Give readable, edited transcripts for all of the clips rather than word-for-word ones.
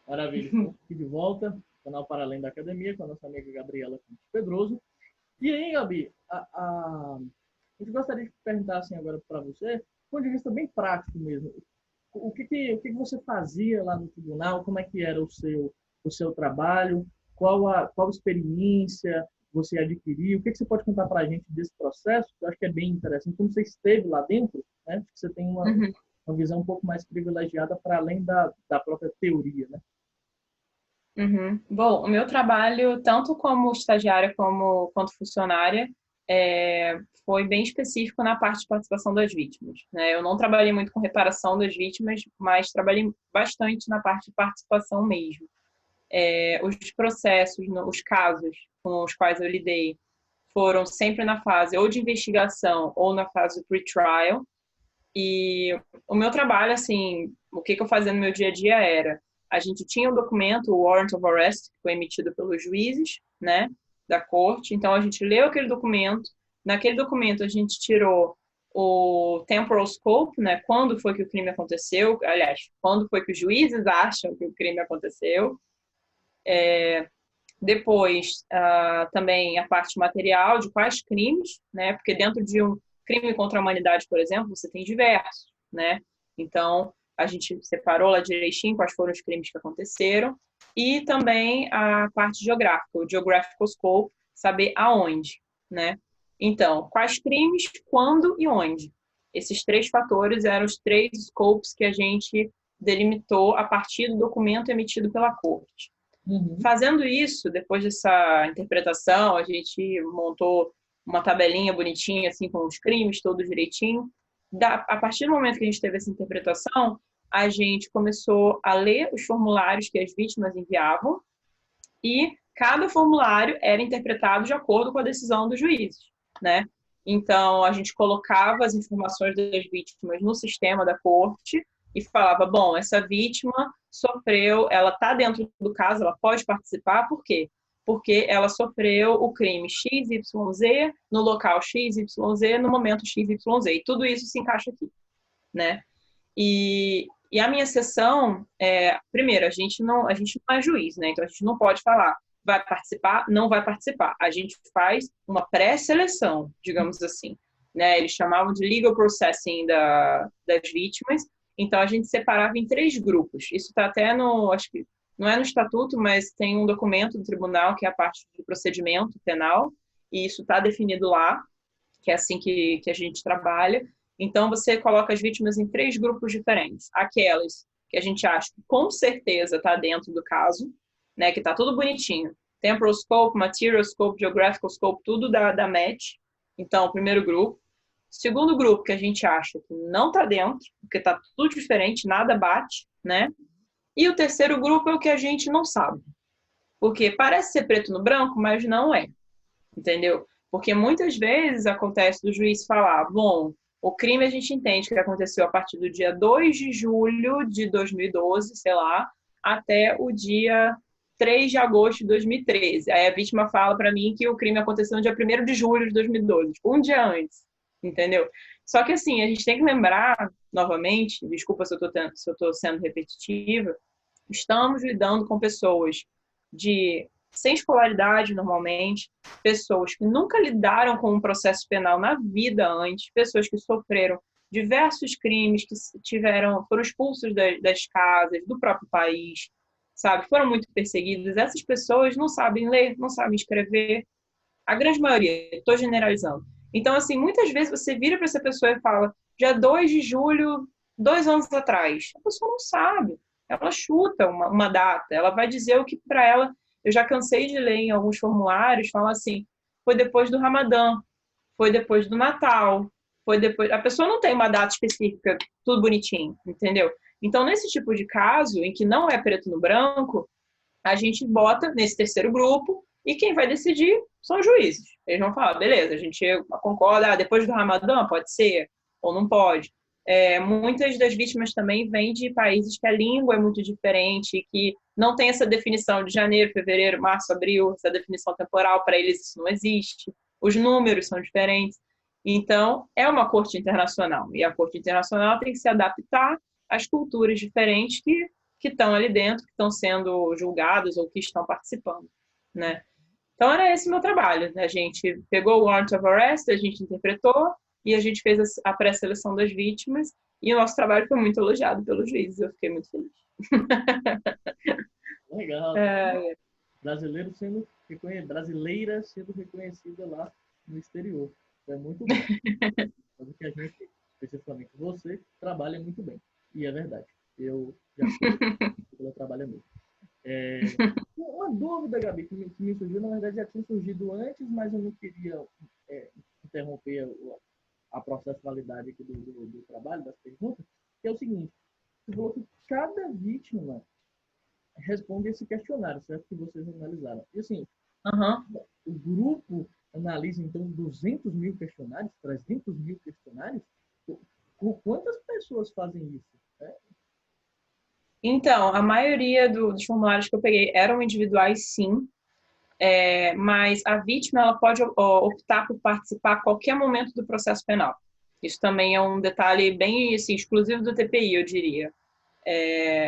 Maravilha, estou aqui de volta, canal Para Além da Academia, com a nossa amiga Gabriela Pedroso. E aí, Gabi, a gente gostaria de perguntar assim agora para você, do ponto de vista bem prático mesmo, o que você fazia lá no tribunal, como é que era o seu trabalho, qual experiência você adquiriu, o que você pode contar para a gente desse processo? Eu acho que é bem interessante, como você esteve lá dentro, né? Você tem Uhum, uma visão um pouco mais privilegiada para além da própria teoria, né? uhum. Bom, o meu trabalho, tanto como estagiária como quanto funcionária, foi bem específico na parte de participação das vítimas, né? Eu não trabalhei muito com reparação das vítimas, mas trabalhei bastante na parte de participação mesmo. Os processos, os casos com os quais eu lidei foram sempre na fase ou de investigação ou na fase do pre-trial. E o meu trabalho, assim, o que eu fazia no meu dia a dia era, a gente tinha um documento, o Warrant of Arrest, que foi emitido pelos juízes, né, da corte, então a gente leu aquele documento, naquele documento a gente tirou o temporal scope, né, quando foi que o crime aconteceu, aliás, quando foi que os juízes acham que o crime aconteceu, depois, também a parte material de quais crimes, né? Porque dentro de um crime contra a humanidade, por exemplo, você tem diversos, né? Então, a gente separou lá direitinho quais foram os crimes que aconteceram e também a parte geográfica, o geographical scope, saber aonde, né? Então, quais crimes, quando e onde. Esses três fatores eram os três scopes que a gente delimitou a partir do documento emitido pela corte. Uhum. Fazendo isso, depois dessa interpretação, a gente montou uma tabelinha bonitinha, assim, com os crimes todos direitinho. A partir do momento que a gente teve essa interpretação, a gente começou a ler os formulários que as vítimas enviavam e cada formulário era interpretado de acordo com a decisão dos juízes, né? Então, a gente colocava as informações das vítimas no sistema da corte e falava, bom, essa vítima sofreu, ela está dentro do caso, ela pode participar, por quê? Porque ela sofreu o crime XYZ, no local XYZ, no momento XYZ. E tudo isso se encaixa aqui, né? E a minha sessão, primeiro, a gente não é juiz, né? Então a gente não pode falar, vai participar, não vai participar. A gente faz uma pré-seleção, digamos assim, né? Eles chamavam de legal processing das vítimas. Então a gente separava em três grupos. Isso está até no, acho que não é no estatuto, mas tem um documento do tribunal que é a parte de procedimento penal, e isso está definido lá, que é assim que a gente trabalha. Então, você coloca as vítimas em três grupos diferentes. Aquelas que a gente acha que com certeza está dentro do caso, né, que está tudo bonitinho. Temporal scope, material scope, geographical scope, tudo da match. Então, o primeiro grupo. Segundo grupo que a gente acha que não está dentro, porque está tudo diferente, nada bate, né? E o terceiro grupo é o que a gente não sabe. Porque parece ser preto no branco, mas não é, entendeu? Porque muitas vezes acontece do juiz falar, bom, o crime a gente entende que aconteceu a partir do dia 2 de julho de 2012, sei lá, até o dia 3 de agosto de 2013. Aí a vítima fala para mim que o crime aconteceu no dia 1º de julho de 2012, tipo, um dia antes, entendeu? Só que assim, a gente tem que lembrar, novamente, desculpa se eu tô sendo repetitiva, estamos lidando com pessoas de sem escolaridade normalmente, pessoas que nunca lidaram com um processo penal na vida antes, pessoas que sofreram diversos crimes, que foram expulsos das casas, do próprio país, sabe? Foram muito perseguidas. Essas pessoas não sabem ler, não sabem escrever. A grande maioria, estou generalizando. Então, assim, muitas vezes você vira para essa pessoa e fala, dia 2 de julho, 2 anos atrás. A pessoa não sabe. Ela chuta uma data, ela vai dizer o que para ela. Eu já cansei de ler em alguns formulários, fala assim, foi depois do Ramadã, foi depois do Natal, foi depois. A pessoa não tem uma data específica, tudo bonitinho, entendeu? Então, nesse tipo de caso, em que não é preto no branco, a gente bota nesse terceiro grupo e quem vai decidir são os juízes. Eles vão falar, beleza, a gente concorda, depois do Ramadã pode ser ou não pode. Muitas das vítimas também vêm de países que a língua é muito diferente, que não tem essa definição de janeiro, fevereiro, março, abril, essa definição temporal, para eles isso não existe. Os números são diferentes. Então, é uma corte internacional, e a corte internacional tem que se adaptar as culturas diferentes que estão ali dentro, que estão sendo julgados ou que estão participando, né? Então era esse o meu trabalho, né? A gente pegou o Warrant of Arrest, a gente interpretou e a gente fez a pré-seleção das vítimas e o nosso trabalho foi muito elogiado pelos juízes, eu fiquei muito feliz. Legal. É, Brasileira sendo reconhecida lá no exterior. Isso é muito bom. Porque a gente, especificamente você, trabalha muito bem. E é verdade. Eu já sei que ela trabalha muito. Uma dúvida, Gabi, que me surgiu, na verdade já tinha surgido antes, mas eu não queria interromper a processualidade aqui do trabalho, das perguntas, que é o seguinte, você falou que cada vítima responde esse questionário, certo? Que vocês analisaram. E assim, o grupo analisa, então, 200 mil questionários, 300 mil questionários? Quantas pessoas fazem isso? Então, a maioria dos formulários que eu peguei eram individuais, sim, mas a vítima ela pode optar por participar a qualquer momento do processo penal. Isso também é um detalhe bem assim, exclusivo do TPI, eu diria.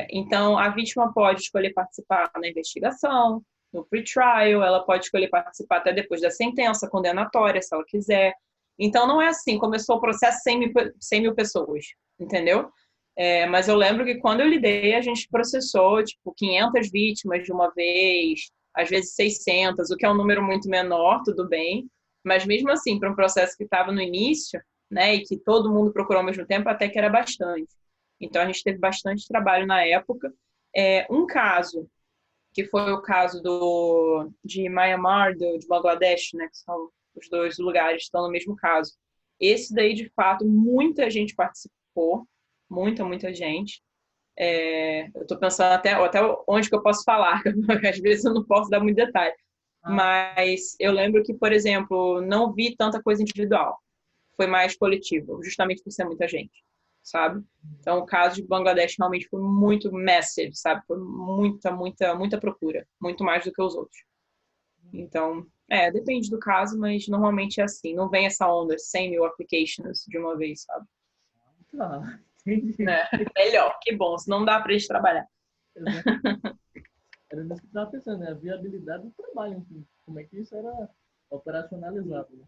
Então, a vítima pode escolher participar na investigação, no pre-trial, ela pode escolher participar até depois da sentença condenatória, se ela quiser. Então, não é assim, começou o processo 100 mil pessoas, entendeu? Mas eu lembro que quando eu lidei, a gente processou, tipo, 500 vítimas de uma vez, às vezes 600, o que é um número muito menor, tudo bem, mas mesmo assim, para um processo que estava no início, né, e que todo mundo procurou ao mesmo tempo, até que era bastante. Então, a gente teve bastante trabalho na época. Um caso, que foi o caso de Myanmar, de Bangladesh, né, que são os dois lugares que estão no mesmo caso. Esse daí, de fato, muita gente participou, muita gente. Eu estou pensando até onde que eu posso falar, às vezes eu não posso dar muito detalhe. Mas eu lembro que, por exemplo, não vi tanta coisa individual. Foi mais coletivo, justamente por ser muita gente, sabe? Então, o caso de Bangladesh realmente foi muito massive, sabe? Foi muita procura. Muito mais do que os outros. Então, depende do caso, mas normalmente é assim. Não vem essa onda, 100 mil applications de uma vez, sabe? Tá, entendi. Melhor, que bom. Senão não dá pra gente trabalhar. Era nisso que eu estava pensando, né? A viabilidade do trabalho, enfim. Como é que isso era operacionalizado, né?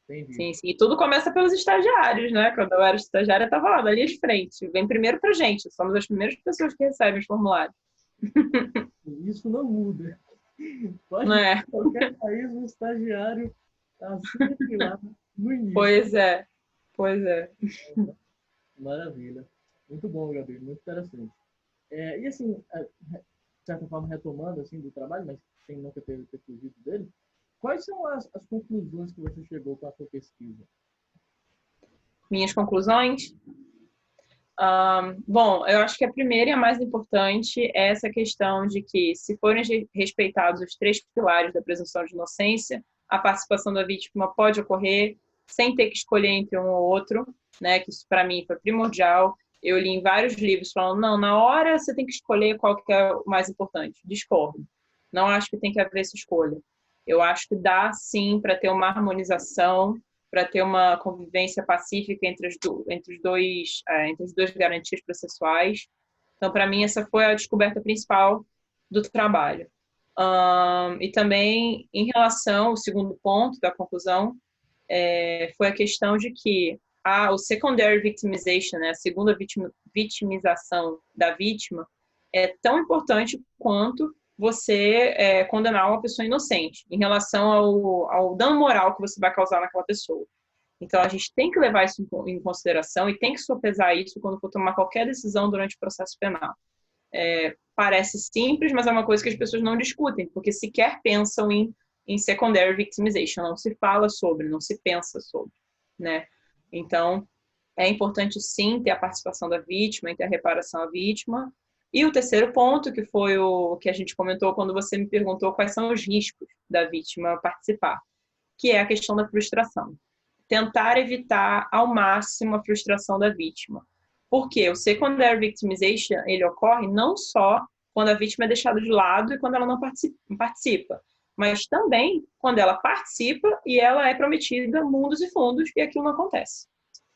Entendi. Sim. E tudo começa pelos estagiários, né? Quando eu era estagiária, eu estava lá, na linha de frente. Vem primeiro pra gente. Somos as primeiras pessoas que recebem os formulários. Isso não muda. Pode ir em qualquer país, um estagiário está sempre lá no início. Pois é. Maravilha. Muito bom, Gabriel. Muito interessante. E assim, de certa forma, retomando assim, do trabalho, mas sem nunca ter fugido dele, quais são as conclusões que você chegou com a sua pesquisa? Minhas conclusões? Bom, eu acho que a primeira e a mais importante é essa questão de que, se forem respeitados os 3 pilares da presunção de inocência, a participação da vítima pode ocorrer sem ter que escolher entre um ou outro, né? Que isso para mim foi primordial. Eu li em vários livros falando, não, na hora você tem que escolher qual que é o mais importante. Discordo. Não acho que tem que haver essa escolha. Eu acho que dá, sim, para ter uma harmonização, para ter uma convivência pacífica entre as duas garantias processuais. Então, para mim, essa foi a descoberta principal do trabalho. E também, em relação ao segundo ponto da conclusão, foi a questão de que o secondary victimization, né, a segunda vitimização da vítima, é tão importante quanto você condenar uma pessoa inocente em relação ao dano moral que você vai causar naquela pessoa. Então, a gente tem que levar isso em consideração e tem que sopesar isso quando for tomar qualquer decisão durante o processo penal. Parece simples, mas é uma coisa que as pessoas não discutem, porque sequer pensam em secondary victimization, não se fala sobre, não se pensa sobre, né? Então, é importante sim ter a participação da vítima e ter a reparação à vítima. E o terceiro ponto, que foi o que a gente comentou quando você me perguntou quais são os riscos da vítima participar, que é a questão da frustração. Tentar evitar ao máximo a frustração da vítima. Porque o secondary victimization, ele ocorre não só quando a vítima é deixada de lado e quando ela não participa, mas também quando ela participa e ela é prometida mundos e fundos e aquilo não acontece,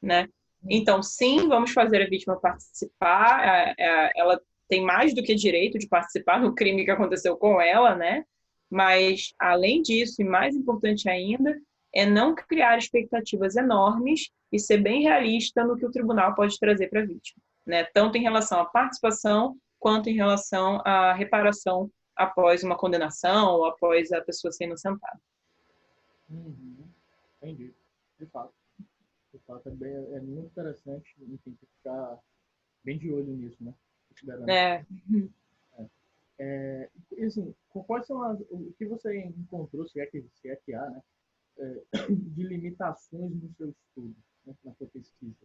né? Então, sim, vamos fazer a vítima participar. Ela tem mais do que direito de participar no crime que aconteceu com ela, né? Mas, além disso, e mais importante ainda, é não criar expectativas enormes e ser bem realista no que o tribunal pode trazer para a vítima, né? Tanto em relação à participação, quanto em relação à reparação após uma condenação ou após a pessoa ser inocentada. Uhum. Entendi. De fato. De fato, é muito interessante. Enfim, tem que ficar bem de olho nisso, né? Considerando. É. E assim, quais são o que você encontrou, se é que há, né? De limitações no seu estudo, né, na sua pesquisa?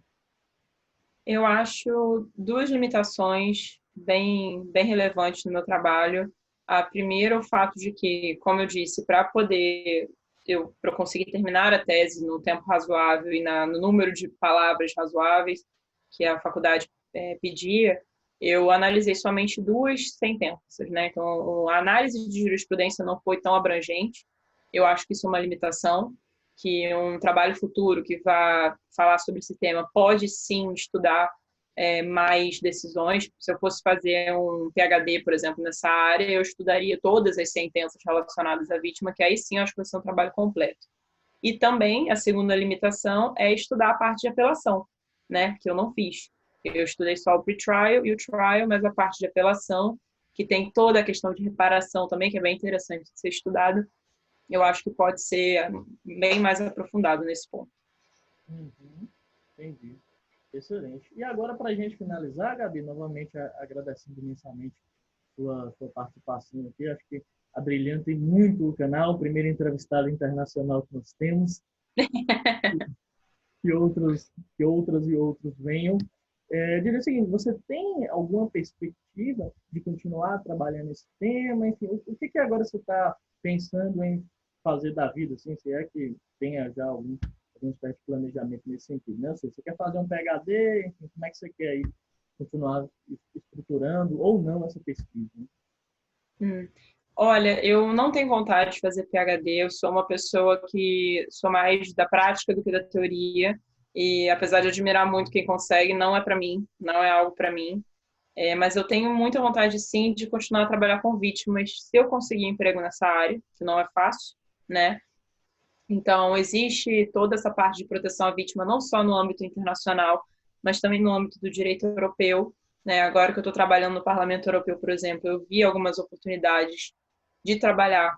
Eu acho duas limitações bem relevantes no meu trabalho. A primeira é o fato de que, como eu disse, para conseguir terminar a tese no tempo razoável e no número de palavras razoáveis que a faculdade pedia, eu analisei somente duas sentenças, né? Então, a análise de jurisprudência não foi tão abrangente. Eu acho que isso é uma limitação, que um trabalho futuro que vá falar sobre esse tema pode sim estudar mais decisões. Se eu fosse fazer um PhD, por exemplo, nessa área, eu estudaria todas as sentenças relacionadas à vítima, que aí sim eu acho que vai ser um trabalho completo. E também a segunda limitação é estudar a parte de apelação, né, que eu não fiz. Eu estudei só o pre-trial e o trial, mas a parte de apelação, que tem toda a questão de reparação também, que é bem interessante de ser estudado, eu acho que pode ser bem mais aprofundado nesse ponto. Uhum. Entendi. Excelente. E agora, para a gente finalizar, Gabi, novamente agradecendo imensamente sua participação aqui. Acho que abrilhanta muito o canal, primeiro entrevistado internacional que nós temos, que outras e outros venham. Diria o seguinte, você tem alguma perspectiva de continuar trabalhando nesse tema? Enfim, o que agora você está pensando em fazer da vida, assim, se é que tenha já algum espécie de planejamento nesse sentido, né? Seja, você quer fazer um PhD, enfim, como é que você quer aí continuar estruturando ou não essa pesquisa? Né? Olha, eu não tenho vontade de fazer PhD, eu sou uma pessoa que sou mais da prática do que da teoria, e apesar de admirar muito quem consegue, não é para mim, não é algo para mim. Mas eu tenho muita vontade, sim, de continuar a trabalhar com vítimas, se eu conseguir emprego nessa área, que não é fácil, né? Então, existe toda essa parte de proteção à vítima, não só no âmbito internacional, mas também no âmbito do direito europeu. Né? Agora que eu estou trabalhando no Parlamento Europeu, por exemplo, eu vi algumas oportunidades de trabalhar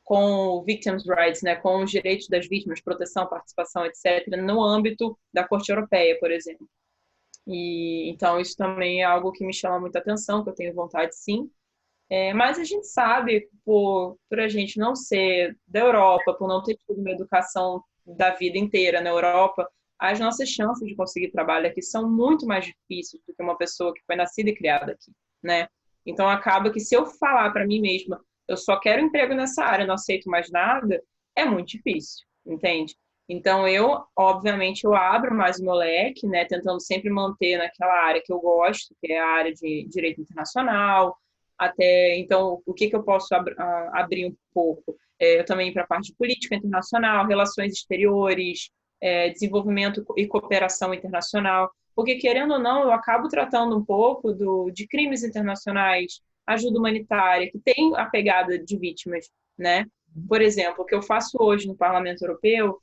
com victims' rights, né, com os direitos das vítimas, proteção, participação, etc., no âmbito da Corte Europeia, por exemplo. E então isso também é algo que me chama muita atenção, que eu tenho vontade, sim. Mas a gente sabe, por a gente não ser da Europa, por não ter tido uma educação da vida inteira na Europa, as nossas chances de conseguir trabalho aqui são muito mais difíceis do que uma pessoa que foi nascida e criada aqui, né? Então acaba que se eu falar para mim mesma, eu só quero emprego nessa área, não aceito mais nada, é muito difícil, entende? Então eu, obviamente, eu abro mais o meu leque, né, tentando sempre manter naquela área que eu gosto, que é a área de direito internacional, até então o que eu posso abrir um pouco eu também para a parte de política internacional, relações exteriores, desenvolvimento e cooperação internacional, porque querendo ou não eu acabo tratando um pouco de crimes internacionais, ajuda humanitária, que tem a pegada de vítimas, né? Por exemplo, o que eu faço hoje no Parlamento Europeu,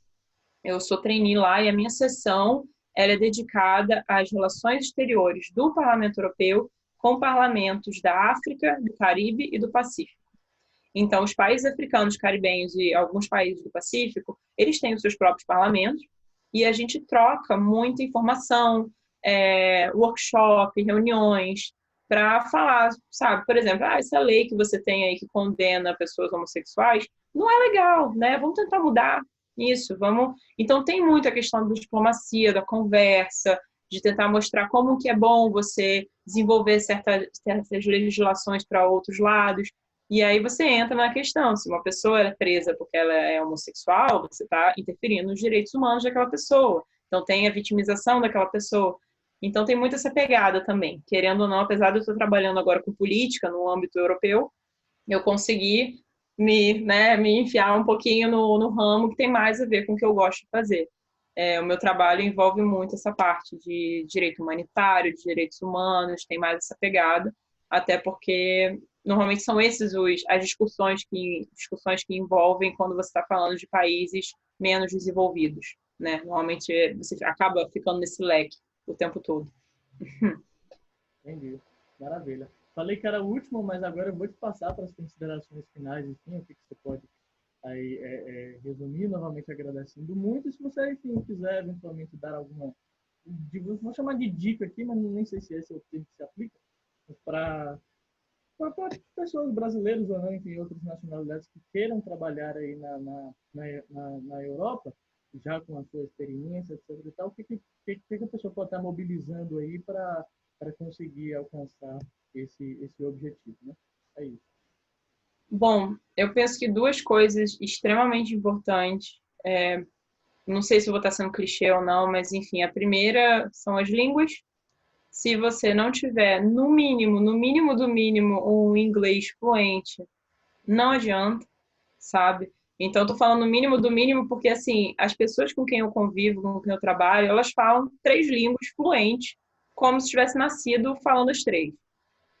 eu sou trainee lá e a minha sessão ela é dedicada às relações exteriores do Parlamento Europeu com parlamentos da África, do Caribe e do Pacífico. Então, os países africanos, caribenhos e alguns países do Pacífico, eles têm os seus próprios parlamentos e a gente troca muita informação, workshop, reuniões, para falar, sabe, por exemplo, essa lei que você tem aí que condena pessoas homossexuais não é legal, né? Vamos tentar mudar isso, vamos. Então tem muito a questão da diplomacia, da conversa, de tentar mostrar como que é bom você desenvolver certas legislações para outros lados. E aí você entra na questão, se uma pessoa é presa porque ela é homossexual, você está interferindo nos direitos humanos daquela pessoa. Então tem a vitimização daquela pessoa. Então tem muito essa pegada também. Querendo ou não, apesar de eu estar trabalhando agora com política no âmbito europeu, eu consegui me enfiar um pouquinho no ramo que tem mais a ver com o que eu gosto de fazer. o meu trabalho envolve muito essa parte de direito humanitário, de direitos humanos, tem mais essa pegada, até porque normalmente são as discussões que envolvem quando você está falando de países menos desenvolvidos, né? Normalmente você acaba ficando nesse leque o tempo todo. Entendi. Maravilha. Falei que era o último, mas agora eu vou te passar para as considerações finais, enfim, o que você pode aí resumir, novamente agradecendo muito. E se você, enfim, quiser eventualmente dar alguma, vou chamar de dica aqui, mas nem sei se esse é o termo que se aplica, para pessoas brasileiras ou não, enfim, outras nacionalidades que queiram trabalhar aí na Europa, já com a sua experiência, etc. E tal, o que a pessoa pode estar mobilizando aí para conseguir alcançar esse objetivo, né? É isso. Bom, eu penso que duas coisas extremamente importantes, não sei se eu vou estar sendo clichê ou não, mas enfim, a primeira são as línguas. Se você não tiver, no mínimo do mínimo, um inglês fluente, não adianta, sabe? Então, eu tô falando no mínimo do mínimo porque, assim, as pessoas com quem eu convivo, com quem eu trabalho, elas falam 3 línguas fluentes, como se tivesse nascido falando as 3.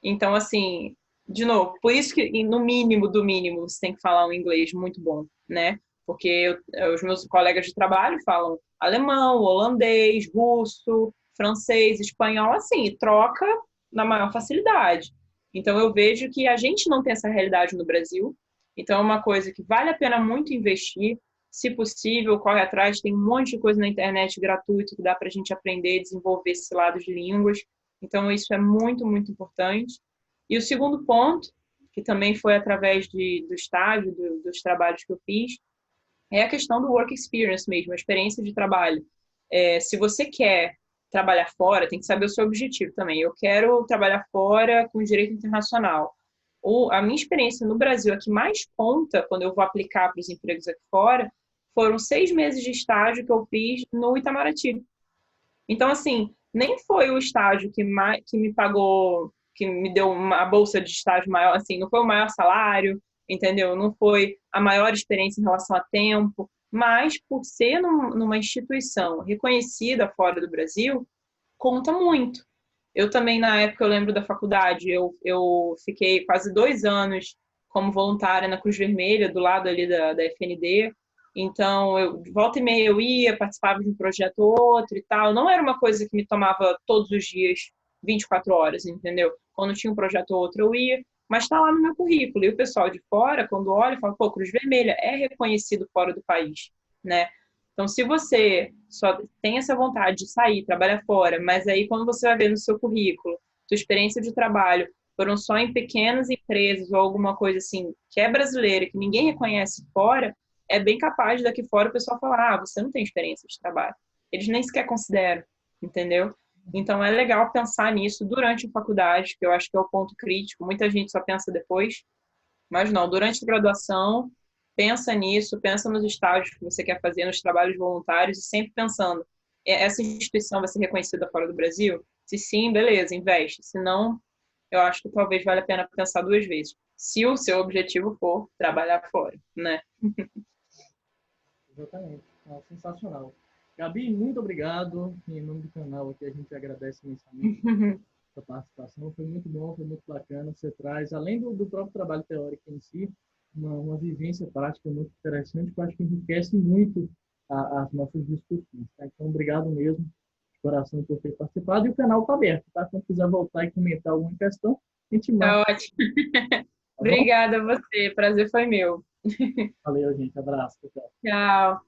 Então, assim, de novo, por isso que no mínimo do mínimo você tem que falar um inglês muito bom, né? Porque os meus colegas de trabalho falam alemão, holandês, russo, francês, espanhol, assim, troca na maior facilidade. Então, eu vejo que a gente não tem essa realidade no Brasil. Então, é uma coisa que vale a pena muito investir. Se possível, corre atrás, tem um monte de coisa na internet gratuito que dá para a gente aprender, desenvolver esse lado de línguas. Então, isso é muito, muito importante. E o segundo ponto, que também foi através do estágio, dos trabalhos que eu fiz, é a questão do work experience mesmo, a experiência de trabalho. Se você quer trabalhar fora, tem que saber o seu objetivo também. Eu quero trabalhar fora com direito internacional. A minha experiência no Brasil, a que mais conta quando eu vou aplicar para os empregos aqui fora, foram 6 meses de estágio que eu fiz no Itamaraty. Então, assim, nem foi o estágio que me pagou, que me deu uma bolsa de estágio maior, assim, não foi o maior salário, entendeu? Não foi a maior experiência em relação a tempo, mas por ser numa instituição reconhecida fora do Brasil, conta muito. Eu também, na época, eu lembro da faculdade, eu fiquei quase 2 anos como voluntária na Cruz Vermelha, do lado ali da FND. Então, de volta e meia eu ia, participava de um projeto ou outro e tal. Não era uma coisa que me tomava todos os dias 24 horas, entendeu? Quando tinha um projeto ou outro eu ia, mas está lá no meu currículo. E o pessoal de fora, quando olha, fala, pô, Cruz Vermelha é reconhecido fora do país, né? Então, se você só tem essa vontade de sair, trabalhar fora, mas aí quando você vai ver no seu currículo, sua experiência de trabalho foram só em pequenas empresas ou alguma coisa assim, que é brasileira, que ninguém reconhece fora, é bem capaz daqui fora o pessoal falar, ah, você não tem experiência de trabalho. Eles nem sequer consideram, entendeu? Então é legal pensar nisso durante a faculdade, que eu acho que é o ponto crítico. Muita gente só pensa depois, mas não, durante a graduação, pensa nisso, pensa nos estágios que você quer fazer, nos trabalhos voluntários, e sempre pensando, essa instituição vai ser reconhecida fora do Brasil? Se sim, beleza, investe. Se não, eu acho que talvez valha a pena pensar 2 vezes. Se o seu objetivo for trabalhar fora, né? Exatamente. Sensacional. Gabi, muito obrigado. Em nome do canal aqui, a gente agradece imensamente a participação. Foi muito bom, foi muito bacana. Você traz, além do próprio trabalho teórico em si, uma vivência prática muito interessante, que eu acho que enriquece muito as nossas discussões. Tá? Então, obrigado mesmo, de coração, por ter participado. E o canal está aberto, tá? Quando quiser voltar e comentar alguma questão, a gente manda. Tá ótimo. Tá bom? Obrigada a você. Prazer foi meu. Valeu, gente. Abraço. Tchau. Tchau.